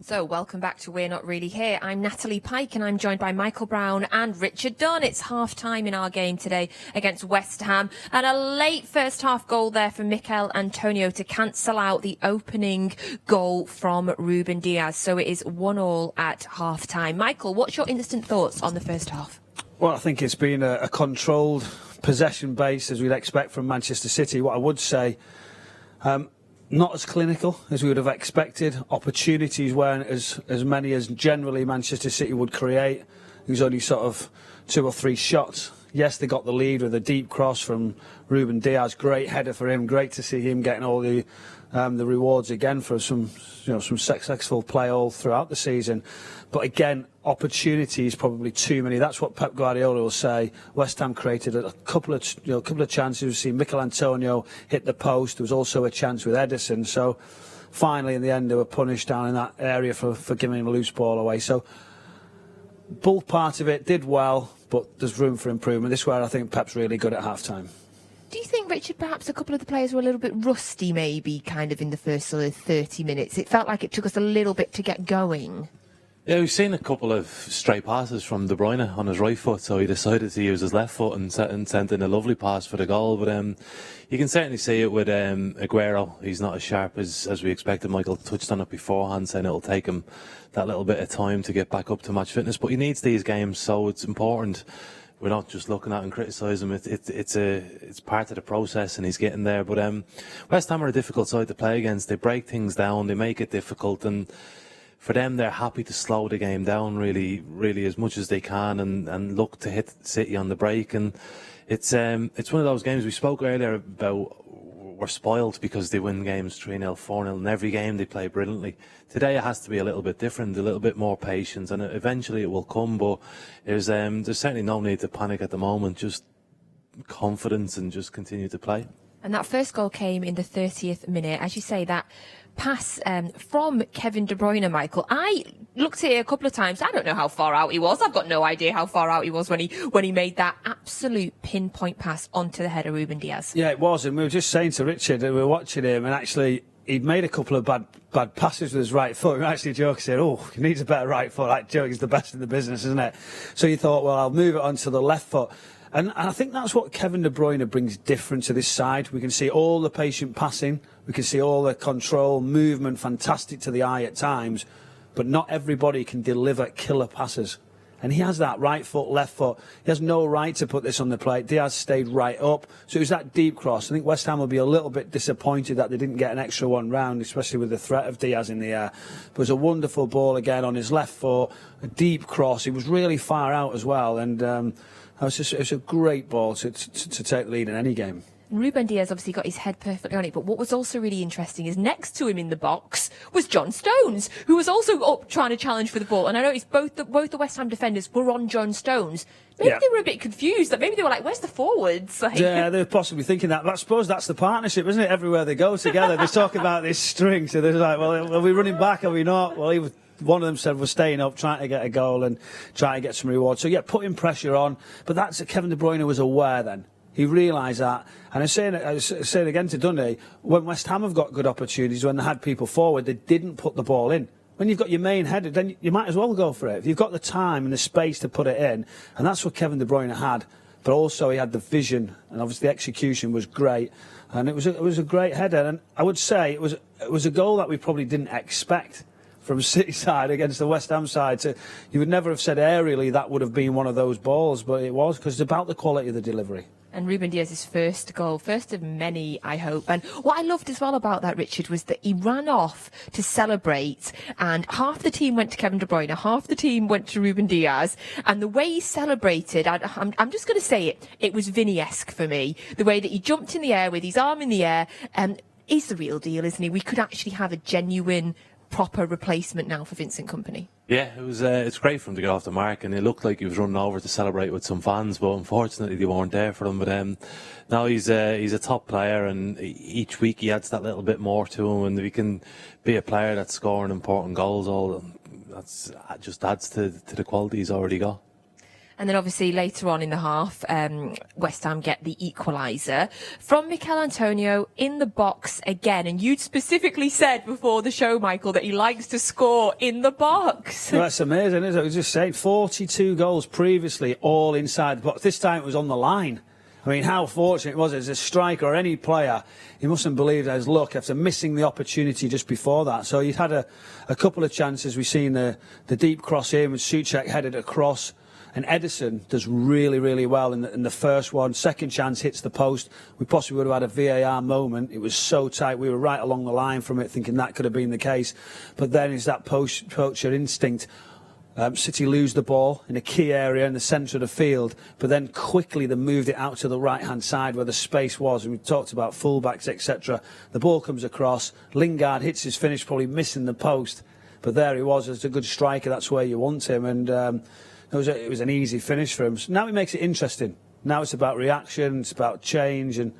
So, welcome back to We're Not Really Here. I'm Natalie Pike and I'm joined by Michael Brown and Richard Dunne. It's half-time in our game today against West Ham. And a late first-half goal there from Mikel Antonio to cancel out the opening goal from Ruben Diaz. So it is 1-1 at half-time. Michael, what's your instant thoughts on the first half? Well, I think it's been a controlled possession base as we'd expect from Manchester City. What I would say, not as clinical as we would have expected. Opportunities weren't as many as generally Manchester City would create. It was only sort of 2 or 3 shots. Yes, they got the lead with a deep cross from Ruben Diaz. Great header for him. Great to see him getting all the rewards again for some successful play all throughout the season. But again, opportunities probably too many. That's what Pep Guardiola will say. West Ham created a couple of chances. We've seen Mikel Antonio hit the post. There was also a chance with Ederson. So finally, in the end, they were punished down in that area for giving a loose ball away. So both parts of it did well, but there's room for improvement. This is where I think Pep's really good at half-time. Do you think, Richard, perhaps a couple of the players were a little bit rusty, maybe, kind of in the first sort of 30 minutes? It felt like it took us a little bit to get going. Yeah, we've seen a couple of stray passes from Bruyne on his right foot, so he decided to use his left foot and sent in a lovely pass for the goal. But you can certainly see it with Aguero. He's not as sharp as we expected. Michael touched on it beforehand, saying it'll take him that little bit of time to get back up to match fitness. But he needs these games, so it's important. We're not just looking at and criticising him. It's part of the process, and he's getting there. But West Ham are a difficult side to play against. They break things down, they make it difficult, and for them, they're happy to slow the game down really as much as they can and look to hit City on the break. And it's one of those games we spoke earlier about. We're spoiled because they win games 3-0, 4-0, and every game they play brilliantly. Today it has to be a little bit different, a little bit more patience, and eventually it will come. But there's certainly no need to panic at the moment. Just confidence and just continue to play. And that first goal came in the 30th minute. As you say, that pass from Kevin De Bruyne, Michael. I looked at it a couple of times. I don't know how far out he was. I've got no idea how far out he was when he made that absolute pinpoint pass onto the head of Ruben Diaz. Yeah, it was. And we were just saying to Richard, we were watching him, and actually he'd made a couple of bad passes with his right foot. We were actually joking, saying, "Oh, he needs a better right foot. That joke is the best in the business, isn't it?" So you thought, well, I'll move it onto the left foot. And I think that's what Kevin De Bruyne brings different to this side. We can see all the patient passing. We can see all the control, movement, fantastic to the eye at times. But not everybody can deliver killer passes. And he has that right foot, left foot. He has no right to put this on the plate. Diaz stayed right up. So it was that deep cross. I think West Ham will be a little bit disappointed that they didn't get an extra one round, especially with the threat of Diaz in the air. But it was a wonderful ball again on his left foot, a deep cross. He was really far out as well. And it was a great ball to take the lead in any game. Ruben Diaz obviously got his head perfectly on it, but what was also really interesting is next to him in the box was John Stones, who was also up trying to challenge for the ball. And I noticed both the West Ham defenders were on John Stones. Maybe they were a bit confused. Maybe they were like, where's the forwards? Like, yeah, they're possibly thinking that. But I suppose that's the partnership, isn't it? Everywhere they go together, they talk about this string. So they're like, well, are we running back? Are we not? Well, one of them said we're staying up, trying to get a goal and trying to get some reward. So, yeah, putting pressure on. But that's Kevin De Bruyne was aware then. He realised that. And I was saying again to Dunne, when West Ham have got good opportunities, when they had people forward, they didn't put the ball in. When you've got your main header, then you might as well go for it. If you've got the time and the space to put it in, and that's what Kevin De Bruyne had. But also he had the vision, and obviously the execution was great. And it was a great header. And I would say it was a goal that we probably didn't expect from City side against the West Ham side. So you would never have said aerially that would have been one of those balls, but it was, because it's about the quality of the delivery. And Ruben Diaz's first goal, first of many, I hope. And what I loved as well about that, Richard, was that he ran off to celebrate, and half the team went to Kevin De Bruyne, half the team went to Ruben Diaz, and the way he celebrated, I'm just going to say it, it was Vinny-esque for me. The way that he jumped in the air with his arm in the air, is the real deal, isn't he? We could actually have a genuine, proper replacement now for Vincent Kompany. Yeah, it was. It's great for him to get off the mark, and it looked like he was running over to celebrate with some fans, but unfortunately they weren't there for him. But now he's a top player, and each week he adds that little bit more to him. And if he can be a player that's scoring important goals, that just adds to the quality he's already got. And then obviously later on in the half, West Ham get the equaliser from Mikel Antonio in the box again. And you'd specifically said before the show, Michael, that he likes to score in the box. Well, that's amazing, isn't it? I was just saying, 42 goals previously, all inside the box. This time it was on the line. I mean, how fortunate it was as a striker or any player. He mustn't believe his luck after missing the opportunity just before that. So he'd had a couple of chances. We've seen the deep cross in with Souček headed across. And Ederson does really, really well in the first one. Second chance hits the post. We possibly would have had a VAR moment. It was so tight. We were right along the line from it, thinking that could have been the case. But then is that poacher instinct. City lose the ball in a key area in the centre of the field, but then quickly they moved it out to the right-hand side where the space was. And we talked about fullbacks, etc. The ball comes across. Lingard hits his finish, probably missing the post. But there he was. As a good striker, that's where you want him. And it was an easy finish for him. So now it makes it interesting. Now it's about reaction, it's about change, and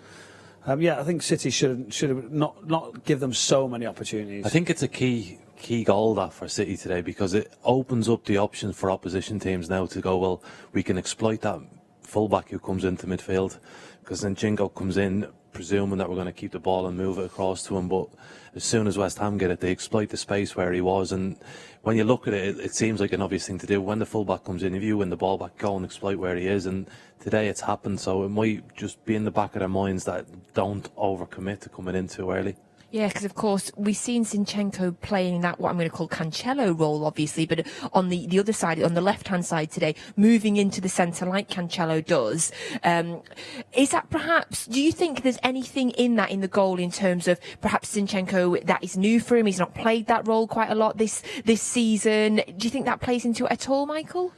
I think City should have not give them so many opportunities. I think it's a key goal that for City today, because it opens up the options for opposition teams now to go, well, we can exploit that fullback who comes into midfield, because then Jingo comes in presuming that we're going to keep the ball and move it across to him, but as soon as West Ham get it, they exploit the space where he was. And when you look at it, it seems like an obvious thing to do. When the fullback comes in, if you win the ball back, go and exploit where he is. And today it's happened, so it might just be in the back of their minds that don't overcommit to coming in too early. Yeah, because of course we've seen Zinchenko playing that, what I'm going to call Cancelo role, obviously, but on the other side, on the left-hand side today, moving into the centre like Cancelo does. Is that perhaps, do you think there's anything in that, in the goal, in terms of perhaps Zinchenko, that is new for him? He's not played that role quite a lot this season. Do you think that plays into it at all, Michael?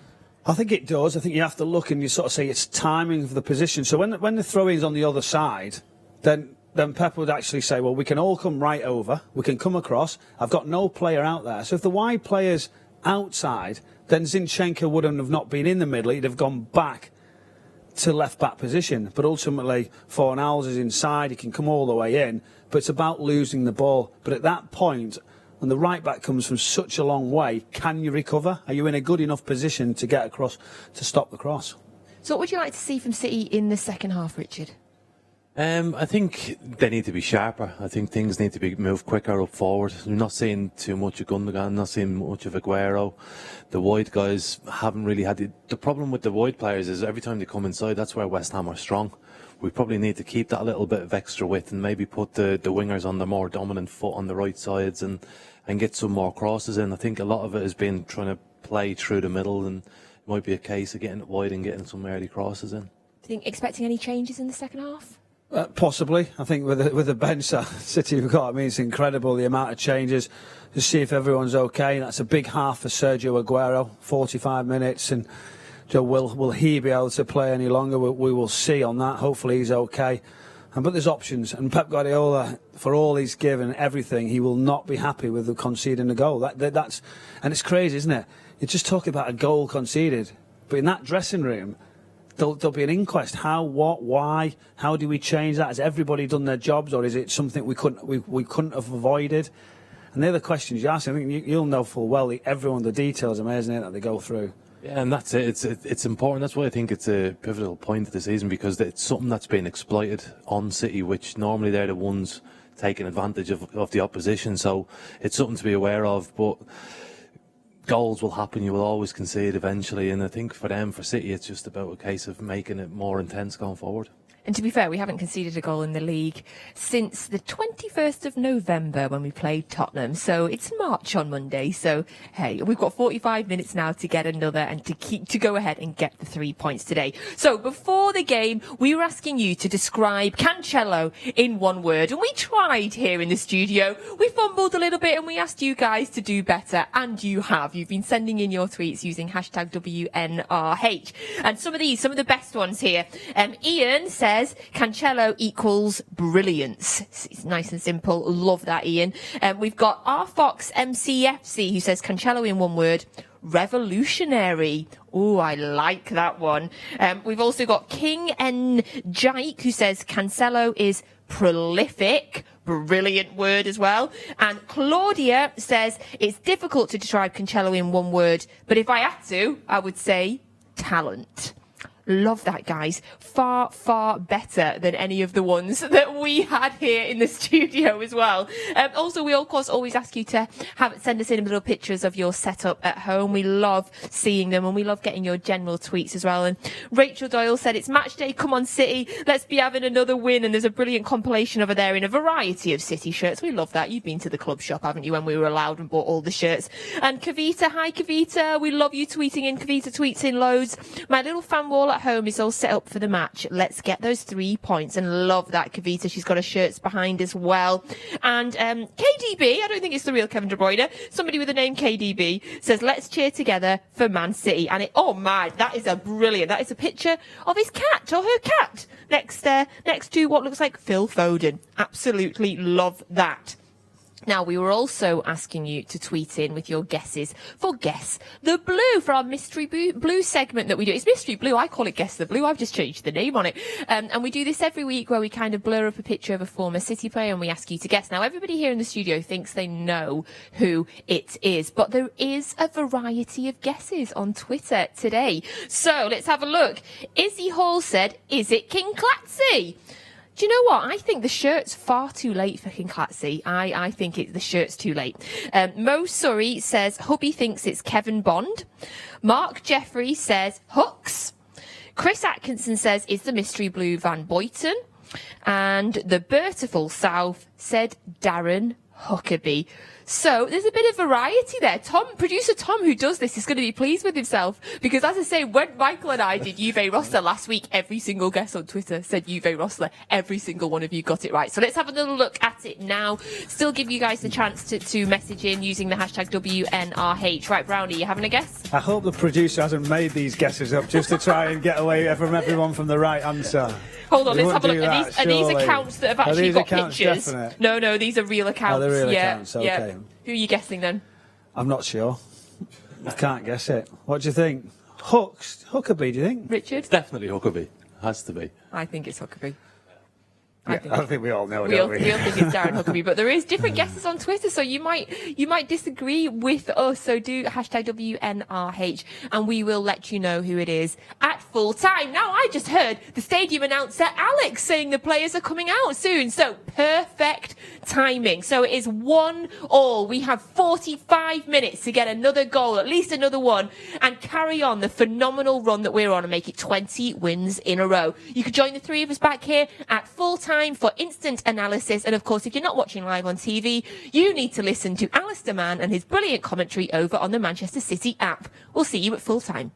I think it does. I think you have to look and you sort of say it's timing of the position. So when the throw-in's on the other side, then Pep would actually say, well, we can all come right over, we can come across, I've got no player out there. So if the wide player's outside, then Zinchenko wouldn't have not been in the middle, he'd have gone back to left-back position. But ultimately, Fornals is inside, he can come all the way in, but it's about losing the ball. But at that point, when the right-back comes from such a long way, can you recover? Are you in a good enough position to get across, to stop the cross? So what would you like to see from City in the second half, Richard? I think they need to be sharper. I think things need to be moved quicker up forward. I'm not seeing too much of Gundogan, not seeing much of Aguero. The wide guys haven't really had the problem with the wide players is every time they come inside, that's where West Ham are strong. We probably need to keep that little bit of extra width and maybe put the wingers on the more dominant foot on the right sides and get some more crosses in. I think a lot of it has been trying to play through the middle, and it might be a case of getting it wide and getting some early crosses in. Do you think expecting any changes in the second half? Possibly. I think with the bench that City have got, I mean, it's incredible the amount of changes to see if everyone's okay. That's a big half for Sergio Aguero, 45 minutes, and will he be able to play any longer? We will see on that. Hopefully he's okay. But there's options, and Pep Guardiola, for all he's given, everything, he will not be happy with the conceding a goal. That's and it's crazy, isn't it? You're just talking about a goal conceded, but in that dressing room, there'll be an inquest. How, what, why? How do we change that? Has everybody done their jobs, or is it something we couldn't have avoided? And the other questions you ask, I think you'll know full well. Everyone, the details, amazing, isn't it, that they go through. Yeah, and that's it. It's important. That's why I think it's a pivotal point of the season, because it's something that's been exploited on City, which normally they're the ones taking advantage of the opposition. So it's something to be aware of. But goals will happen. You will always concede eventually. And I think for City, it's just about a case of making it more intense going forward. And to be fair, we haven't conceded a goal in the league since the 21st of November when we played Tottenham. So it's March on Monday. So, hey, we've got 45 minutes now to get another and to go ahead and get the 3 points today. So before the game, we were asking you to describe Cancelo in one word. And we tried here in the studio. We fumbled a little bit and we asked you guys to do better. And you have. You've been sending in your tweets using hashtag WNRH. And some of the best ones here. Ian says, Cancelo equals brilliance. It's nice and simple. Love that, Ian. We've got our Fox MCFC who says Cancelo in one word, revolutionary. Oh, I like that one. We've also got King N. Jike who says Cancelo is prolific. Brilliant word as well. And Claudia says it's difficult to describe Cancelo in one word, but if I had to, I would say talent. Love that, guys. Far, far better than any of the ones that we had here in the studio as well. Also, we, of course, always ask you to send us in little pictures of your setup at home. We love seeing them, and we love getting your general tweets as well. And Rachel Doyle said, it's match day, come on City, let's be having another win. And there's a brilliant compilation over there in a variety of City shirts. We love that. You've been to the club shop, haven't you, when we were allowed and bought all the shirts. And Kavita, hi Kavita, we love you tweeting in. Kavita tweets in loads. My little fan wall at home is all set up for the match. Let's get those 3 points. And love that, Kavita. She's got her shirts behind as well. And KDB, I don't think it's the real Kevin De Bruyne, somebody with the name KDB says, let's cheer together for Man City. And oh my, that is that is a picture of his cat or her cat next to what looks like Phil Foden. Absolutely love that. Now, we were also asking you to tweet in with your guesses for Guess the Blue for our Mystery Blue segment that we do. It's Mystery Blue. I call it Guess the Blue. I've just changed the name on it. And we do this every week where we kind of blur up a picture of a former City player and we ask you to guess. Now, everybody here in the studio thinks they know who it is, but there is a variety of guesses on Twitter today. So let's have a look. Izzy Hall said, is it King Clatzy? Do you know what? I think the shirt's far too late for King Clatzy. I think the shirt's too late. Mo Surrey says, hubby thinks it's Kevin Bond. Mark Jeffrey says, Hooks. Chris Atkinson says, is the Mystery Blue Van Boyton? And the Bertiful South said, Darren Huckabee. So there's a bit of variety there. Producer Tom, who does this, is going to be pleased with himself because, as I say, when Michael and I did Juve Rosler last week, every single guest on Twitter said Juve Rosler. Every single one of you got it right. So let's have a little look at it now. Still give you guys the chance to message in using the hashtag WNRH. Right, Brownie, you having a guess? I hope the producer hasn't made these guesses up just to try and get away from everyone from the right answer. Hold on, We let's have a look. wouldn't Are do these that, accounts that have surely. actually Are these got accounts pictures? definite? No, these are real accounts. Oh, they're real yeah, accounts, okay. Yeah. Who are you guessing then? I'm not sure. I can't guess it. What do you think? Huckabee, do you think? Richard? It's definitely Huckabee. Has to be. I think it's Huckabee. I think we all know, We all don't we? think it's Darren Huckabee, but there is different guesses on Twitter, so you might disagree with us. So do hashtag WNRH, and we will let you know who it is at full time. Now, I just heard the stadium announcer Alex saying the players are coming out soon, so perfect timing. So it is 1-1. We have 45 minutes to get another goal, at least another one, and carry on the phenomenal run that we're on and make it 20 wins in a row. You can join the three of us back here at full time for instant analysis. And of course, if you're not watching live on TV, you need to listen to Alistair Mann and his brilliant commentary over on the Manchester City app. We'll see you at full time.